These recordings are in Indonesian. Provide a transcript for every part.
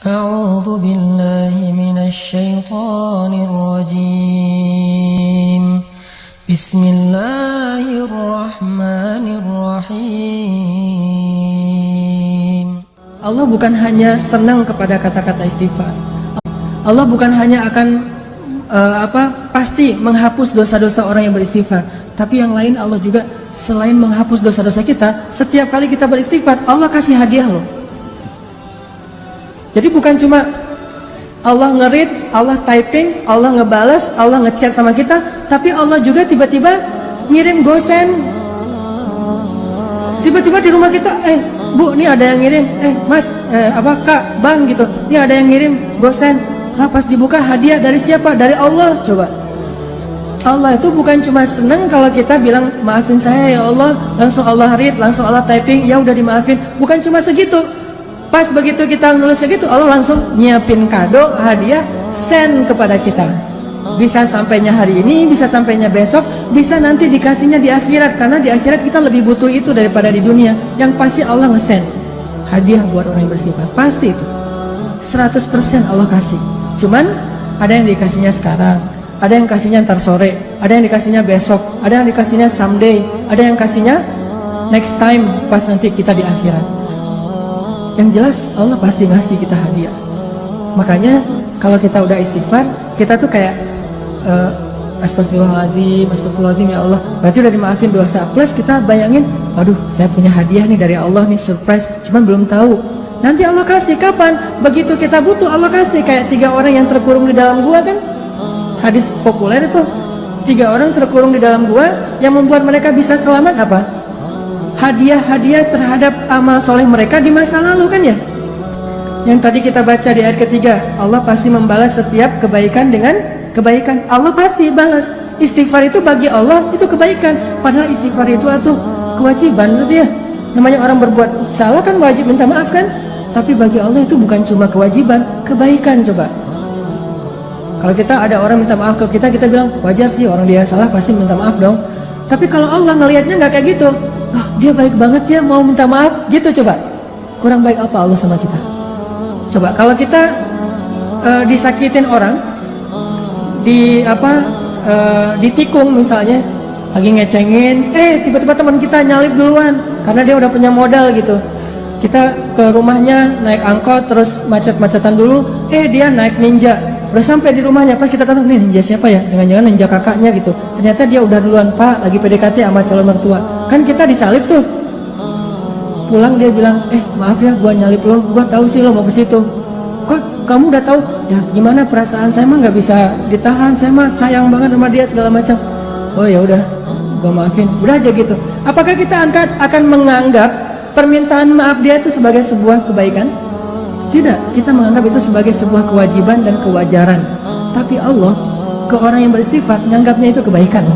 أعوذ بالله من الشيطان الرجيم بسم الله الرحمن الرحيم. Allah bukan hanya senang kepada kata-kata istighfar. Allah bukan hanya akan pasti menghapus dosa-dosa orang yang beristighfar, tapi yang lain Allah juga selain menghapus dosa-dosa kita, setiap kali kita beristighfar Allah kasih hadiah loh. Jadi bukan cuma Allah nge-read, Allah typing, Allah ngebalas, Allah ngechat sama kita, tapi Allah juga tiba-tiba ngirim gosen. Tiba-tiba di rumah kita, Bu, ini ada yang ngirim, Mas, Kak, Bang gitu, ini ada yang ngirim gosen. Pas dibuka hadiah dari siapa? Dari Allah. Coba. Allah itu bukan cuma senang kalau kita bilang maafin saya ya Allah, langsung Allah read, langsung Allah typing, ya udah dimaafin. Bukan cuma segitu. Pas begitu kita nulis kayak gitu, Allah langsung nyiapin kado, hadiah, send kepada kita. Bisa sampainya hari ini, bisa sampainya besok, bisa nanti dikasihnya di akhirat. Karena di akhirat kita lebih butuh itu daripada di dunia. Yang pasti Allah nge-send hadiah buat orang yang bersifat. Pasti itu 100% Allah kasih. Cuman ada yang dikasihnya sekarang, ada yang kasihnya ntar sore, ada yang dikasihnya besok, ada yang dikasihnya someday, ada yang kasihnya next time pas nanti kita di akhirat. Yang jelas Allah pasti ngasih kita hadiah. Makanya kalau kita udah istighfar, kita tuh kayak astagfirullahaladzim, astagfirullahaladzim ya Allah, berarti udah dimaafin dosa. Plus kita bayangin, aduh saya punya hadiah nih dari Allah nih, surprise, cuman belum tahu. Nanti Allah kasih kapan? Begitu kita butuh Allah kasih. Kayak 3 orang yang terkurung di dalam gua kan, hadis populer itu. 3 orang terkurung di dalam gua, yang membuat mereka bisa selamat apa? Hadiah-hadiah terhadap amal soleh mereka di masa lalu kan ya. Yang tadi kita baca di ayat ketiga, Allah pasti membalas setiap kebaikan dengan kebaikan. Allah pasti balas. Istighfar itu bagi Allah itu kebaikan. Padahal istighfar itu kewajiban gitu ya. Namanya orang berbuat salah kan wajib minta maaf kan. Tapi bagi Allah itu bukan cuma kewajiban, kebaikan. Coba kalau kita ada orang minta maaf ke kita, kita bilang wajar sih, orang dia salah pasti minta maaf dong. Tapi kalau Allah ngelihatnya nggak kayak gitu, dia baik banget ya mau minta maaf gitu. Coba kurang baik apa Allah sama kita? Coba kalau kita disakitin orang, ditikung misalnya, lagi ngecengin, tiba-tiba teman kita nyalip duluan karena dia udah punya modal gitu. Kita ke rumahnya naik angkot, terus macet-macetan dulu, dia naik ninja. Udah sampai di rumahnya, pas kita tanya, nih ninja siapa ya? Jangan-jangan ninja kakaknya gitu. Ternyata dia udah duluan, Pak, lagi PDKT sama calon mertua. Kan kita disalip tuh. Pulang dia bilang, maaf ya, gua nyalip lo, gua tahu sih lo mau ke situ. Kok kamu udah tahu? Ya gimana perasaan saya mah nggak bisa ditahan, saya mah sayang banget sama dia segala macam. Oh ya udah, gua maafin. Udah aja gitu. Apakah kita akan menganggap permintaan maaf dia itu sebagai sebuah kebaikan? Tidak, kita menganggap itu sebagai sebuah kewajiban dan kewajaran. Tapi Allah ke orang yang beristighfar menganggapnya itu kebaikan.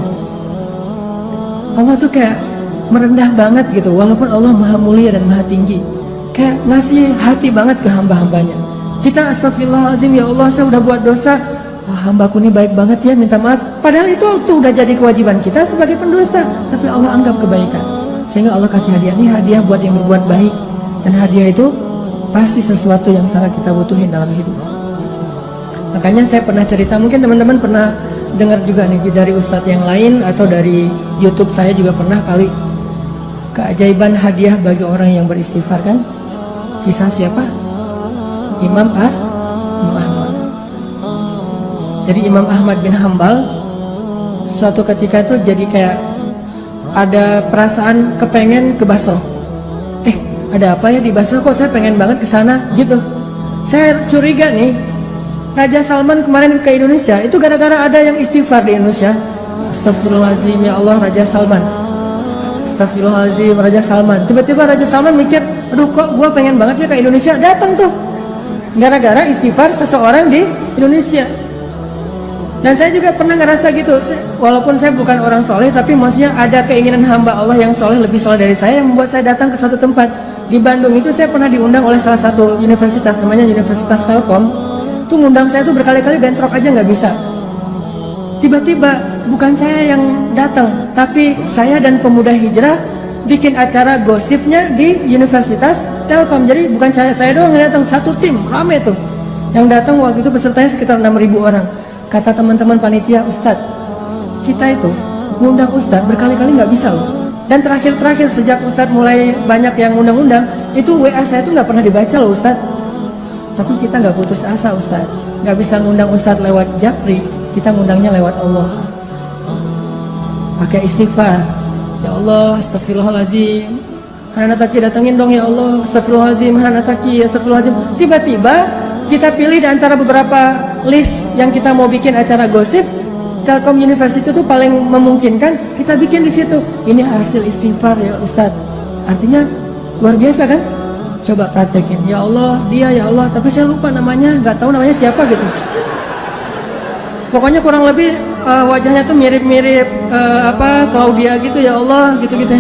Allah tuh kayak merendah banget gitu, walaupun Allah maha mulia dan maha tinggi. Kayak ngasih hati banget ke hamba-hambanya. Kita astagfirullahaladzim ya Allah, saya udah buat dosa. Hambaku ini baik banget ya, minta maaf. Padahal itu tuh udah jadi kewajiban kita sebagai pendosa, tapi Allah anggap kebaikan. Sehingga Allah kasih hadiah, ini hadiah buat yang berbuat baik. Dan hadiah itu pasti sesuatu yang sangat kita butuhin dalam hidup. Makanya saya pernah cerita, mungkin teman-teman pernah dengar juga nih dari ustadz yang lain atau dari YouTube saya juga pernah kali, keajaiban hadiah bagi orang yang beristighfar kan. Kisah siapa? Imam Ahmad. Jadi Imam Ahmad bin Hambal suatu ketika tuh jadi kayak ada perasaan kepengen ke Basra. Ada apa ya di Basra, kok saya pengen banget ke sana gitu. Saya curiga nih, Raja Salman kemarin ke Indonesia itu gara-gara ada yang istighfar di Indonesia. Astagfirullahaladzim ya Allah, Raja Salman. Astagfirullahaladzim Raja Salman. Tiba-tiba Raja Salman mikir, aduh kok gua pengen banget ya ke Indonesia. Datang tuh gara-gara istighfar seseorang di Indonesia. Dan saya juga pernah ngerasa gitu, walaupun saya bukan orang soleh, tapi maksudnya ada keinginan hamba Allah yang soleh, lebih soleh dari saya, yang membuat saya datang ke suatu tempat. Di Bandung itu saya pernah diundang oleh salah satu universitas, namanya Universitas Telkom. Tuh ngundang saya tuh berkali-kali, bentrok aja nggak bisa. Tiba-tiba bukan saya yang datang, tapi saya dan pemuda hijrah bikin acara gosipnya di Universitas Telkom. Jadi bukan saya doang yang datang, satu tim rame tuh. Yang datang waktu itu pesertanya sekitar 6.000 orang. Kata teman-teman panitia, Ustadz, kita itu ngundang Ustadz berkali-kali nggak bisa loh. Dan terakhir sejak Ustadz mulai banyak yang undang-undang, itu WA saya tuh nggak pernah dibaca loh Ustadz. Tapi kita nggak putus asa Ustadz. Nggak bisa ngundang Ustadz lewat Japri, kita ngundangnya lewat Allah. Pakai istighfar. Ya Allah, astagfirullahaladzim, Haranataki datangin dong ya Allah, astagfirullahaladzim, Haranataki, astagfirullahaladzim. Tiba-tiba kita pilih di antara beberapa list yang kita mau bikin acara gosip, Telkom University itu paling memungkinkan, kita bikin di situ. Ini hasil istighfar ya Ustadz. Artinya luar biasa kan? Coba praktekin. Ya Allah, dia ya Allah, tapi saya lupa namanya, nggak tahu namanya siapa gitu. Pokoknya kurang lebih wajahnya tuh mirip-mirip Claudia gitu ya Allah, gitu-gitu.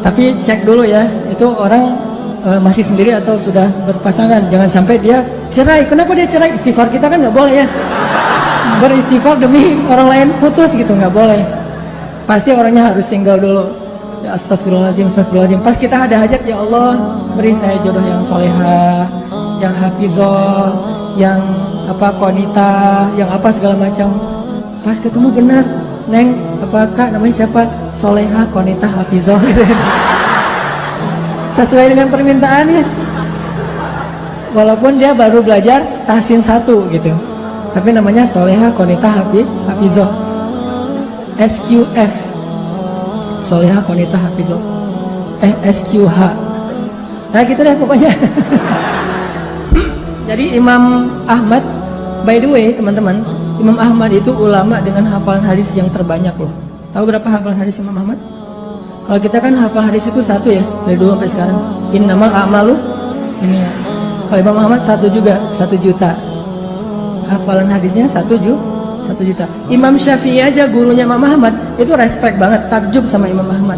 Tapi cek dulu ya, itu orang masih sendiri atau sudah berpasangan. Jangan sampai dia cerai. Kenapa dia cerai? Istighfar kita kan nggak boleh ya. Beristighfar demi orang lain putus gitu, nggak boleh. Pasti orangnya harus single dulu. Ya astagfirullahaladzim, astagfirullahaladzim. Pas kita ada hajat, ya Allah beri saya jodoh yang solehah, yang hafizah, yang qanitah, yang segala macam. Pas ketemu benar, Neng, Kak namanya siapa? Solehah, qanitah, hafizah gitu. Sesuai dengan permintaannya. Walaupun dia baru belajar tahsin 1 gitu, tapi namanya solehah, qanitah, hafizah. SQF, solehah, qanitah, hafizah. SQH. Nah gitu deh pokoknya. Jadi Imam Ahmad, by the way teman-teman, Imam Ahmad itu ulama dengan hafalan hadis yang terbanyak loh. Tahu berapa hafalan hadis Imam Ahmad? Kalau kita kan hafal hadis itu 1 ya, dari dulu sampai sekarang. Innamal a'malu ini ya. Kalau Imam Ahmad 1 juga, 1 juta. Hafalan hadisnya 1 juta. Imam Syafi'i aja gurunya Imam Ahmad itu respect banget, takjub sama Imam Ahmad.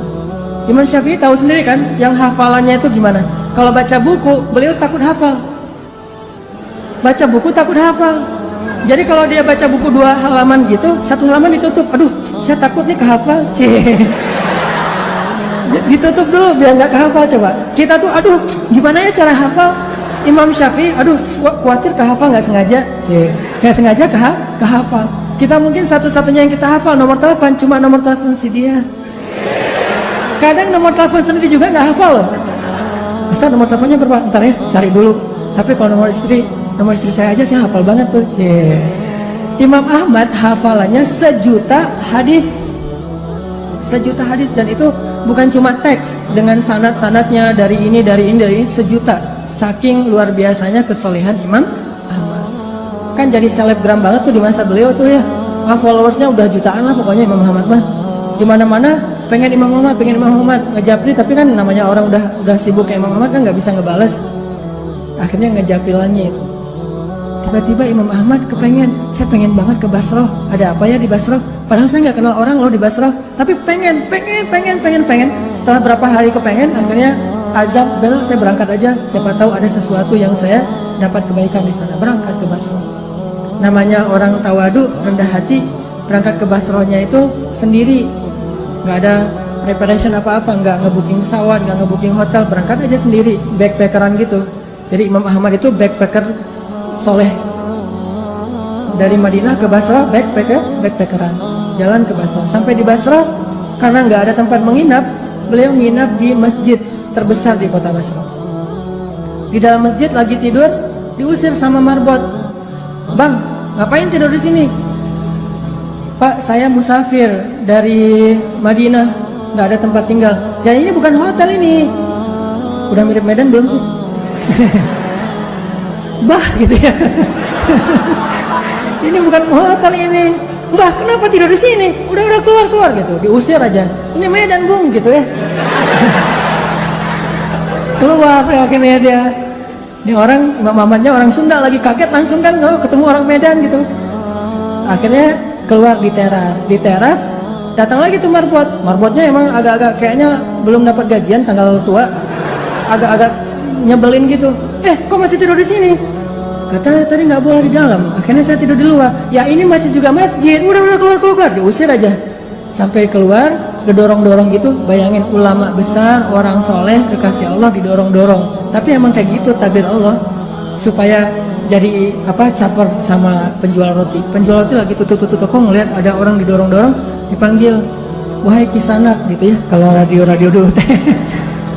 Imam Syafi'i tahu sendiri kan, yang hafalannya itu gimana? Kalau baca buku, beliau takut hafal. Baca buku takut hafal. Jadi kalau dia baca buku 2 halaman gitu, 1 halaman ditutup. Aduh, saya takut nih kehafal. Ditutup dulu biar nggak kehafal. Coba kita tuh, aduh gimana ya cara hafal? Imam Syafi'i, aduh khawatir kehafal, nggak sengaja. Nggak sengaja kehafal. Kita mungkin satu-satunya yang kita hafal nomor telepon, cuma nomor telepon si dia. Kadang nomor telepon sendiri juga nggak hafal loh. Ustaz, nomor teleponnya berapa? Ntar ya, cari dulu. Tapi kalau nomor istri saya aja saya hafal banget tuh. Imam Ahmad hafalannya 1 juta hadis. 1 juta hadis, dan itu bukan cuma teks dengan sanad-sanadnya dari ini 1 juta. Saking luar biasanya kesolehan Imam Ahmad. Kan jadi selebgram banget tuh di masa beliau tuh ya. Followersnya udah jutaan lah pokoknya Imam Ahmad mah. Di mana-mana pengen Imam Ahmad, ngejapri, tapi kan namanya orang udah sibuk kayak Imam Ahmad kan nggak bisa ngebales. Akhirnya ngejapri langit. Tiba-tiba Imam Ahmad kepengen, saya pengen banget ke Basrah. Ada apa ya di Basrah? Padahal saya nggak kenal orang loh di Basrah, tapi pengen. Setelah berapa hari kepengen, akhirnya azam, bel saya berangkat aja. Siapa tahu ada sesuatu yang saya dapat kebaikan di sana. Berangkat ke Basrah. Namanya orang tawadu, rendah hati, berangkat ke Basrahnya itu sendiri, nggak ada preparation apa-apa, nggak ngebooking pesawat, nggak ngebooking hotel, berangkat aja sendiri, backpackeran gitu. Jadi Imam Ahmad itu backpacker soleh. Dari Madinah ke Basrah backpackeran, jalan ke Basrah. Sampai di Basrah, karena nggak ada tempat menginap, beliau nginap di masjid terbesar di kota Basrah. Di dalam masjid lagi tidur, diusir sama marbot. Bang, ngapain tidur di sini? Pak, saya musafir dari Madinah, nggak ada tempat tinggal. Ya ini bukan hotel ini. Udah mirip Medan belum sih? Bah gitu ya. Ini bukan hotel ini. Mbah, kenapa tidur di sini? Udah keluar gitu. Diusir aja. Ini Medan, Bung, gitu ya. Keluar akhirnya dia. Ini orang, Imam Ahmadnya orang Sunda, lagi kaget langsung kan, ketemu orang Medan gitu. Akhirnya keluar di teras. Di teras datang lagi tuh marbot. Marbotnya emang agak-agak kayaknya belum dapat gajian, tanggal tua. Agak-agak nyebelin gitu. Kok masih tidur di sini? Kata tadi nggak boleh di dalam. Akhirnya saya tidur di luar. Ya ini masih juga masjid. Udah keluar. Diusir aja. Sampai keluar, ngedorong-dorong gitu. Bayangin ulama besar, orang soleh, kekasih Allah didorong-dorong. Tapi emang kayak gitu takdir Allah, supaya jadi caper sama penjual roti. Penjual roti lagi tutup toko, ngelihat ada orang didorong-dorong, dipanggil, wahai kisanak gitu ya, kalau radio dulu teh.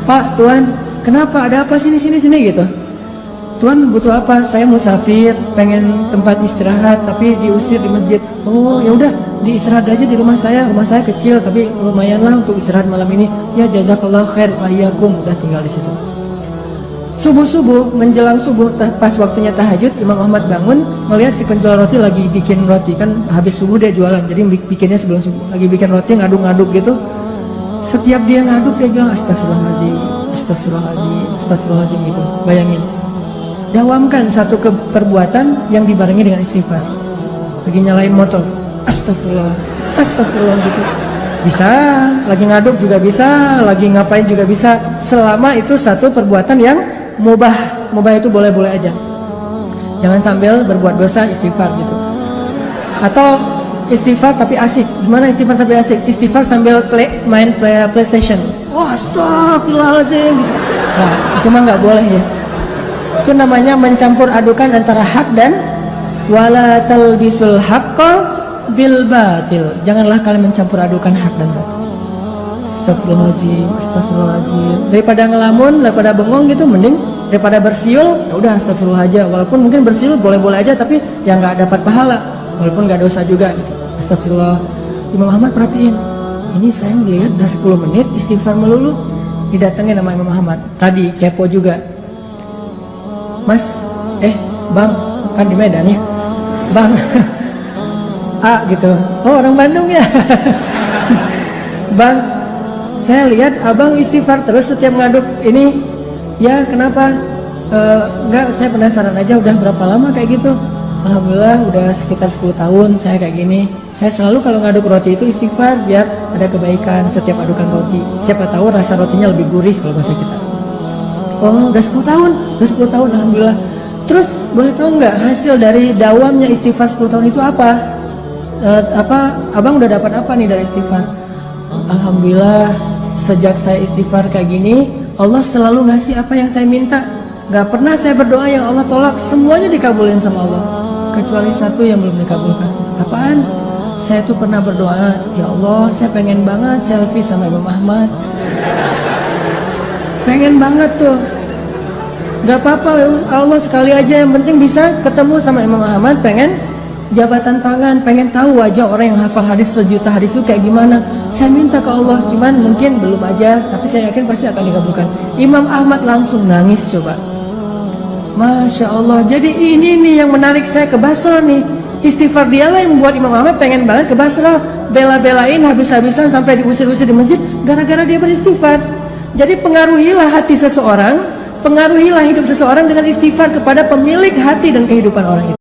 Pak, Tuan, kenapa, ada apa, sini gitu. Tuan butuh apa? Saya musafir, pengen tempat istirahat tapi diusir di masjid. Oh ya udah, diistirahat aja di rumah saya kecil tapi lumayan lah untuk istirahat malam ini. Ya jazakallah khair, wahyakum. Udah tinggal di situ. Subuh menjelang subuh, pas waktunya tahajud, Imam Ahmad bangun ngelihat si penjual roti lagi bikin roti, kan habis subuh dia jualan, jadi bikinnya sebelum subuh. Lagi bikin roti, ngaduk-ngaduk gitu. Setiap dia ngaduk dia bilang astagfirullahaladzim gitu. Bayangin, dawamkan satu perbuatan yang dibarengi dengan istighfar. Lagi nyalain motor, astagfirullah gitu. Bisa, lagi ngaduk juga bisa, lagi ngapain juga bisa, selama itu satu perbuatan yang mubah itu boleh-boleh aja. Jangan sambil berbuat dosa istighfar gitu. Atau istighfar tapi asik. Gimana istighfar tapi asik? Istighfar sambil main PlayStation. Wah, astagfirullahaladzim gitu. Nah, itu mah nggak boleh ya. Itu namanya mencampur adukan antara hak dan wala talbisul haqqa bil batil. Janganlah kalian mencampur adukan hak dan batil. Astagfirullahaladzim. Daripada ngelamun, daripada bengong gitu, mending daripada bersiul, ya udah astagfirullah aja. Walaupun mungkin bersiul boleh-boleh aja, tapi ya nggak dapat pahala, walaupun nggak dosa juga gitu. Astagfirullah. Imam Ahmad perhatiin, ini saya ngelihat udah 10 menit istighfar melulu. Didatengin sama Imam Ahmad. Tadi kepo juga. Mas, Bang, kan di Medan ya, Bang. A gitu. Oh, orang Bandung ya. Bang, saya lihat abang istighfar terus setiap ngaduk ini. Ya, kenapa? Enggak, saya penasaran aja, udah berapa lama kayak gitu? Alhamdulillah udah sekitar 10 tahun saya kayak gini. Saya selalu kalau ngaduk roti itu istighfar biar ada kebaikan setiap adukan roti. Siapa tahu rasa rotinya lebih gurih kalau bahasa kita. Oh, udah 10 tahun. Udah 10 tahun, alhamdulillah. Terus boleh tahu nggak hasil dari dawamnya istighfar 10 tahun itu apa? Abang udah dapat apa nih dari istighfar? Alhamdulillah, sejak saya istighfar kayak gini, Allah selalu ngasih apa yang saya minta. Gak pernah saya berdoa yang Allah tolak, semuanya dikabulin sama Allah, kecuali satu yang belum dikabulkan. Apaan? Saya tuh pernah berdoa, ya Allah, saya pengen banget selfie sama Imam Ahmad. Pengen banget tuh. Gak apa-apa, Allah sekali aja, yang penting bisa ketemu sama Imam Ahmad. Pengen jabatan tangan, pengen tahu wajah orang yang hafal hadis 1 juta hadis itu kayak gimana. Saya minta ke Allah, cuman mungkin belum aja, tapi saya yakin pasti akan dikabulkan. Imam Ahmad langsung nangis coba. Masya Allah. Jadi ini nih yang menarik saya ke Basra nih. Istighfar dialah yang membuat Imam Ahmad pengen banget ke Basra, bela-belain habis-habisan sampai diusir-usir di masjid gara-gara dia beristighfar. Jadi pengaruhilah hati seseorang, pengaruhilah hidup seseorang dengan istighfar kepada pemilik hati dan kehidupan orang itu.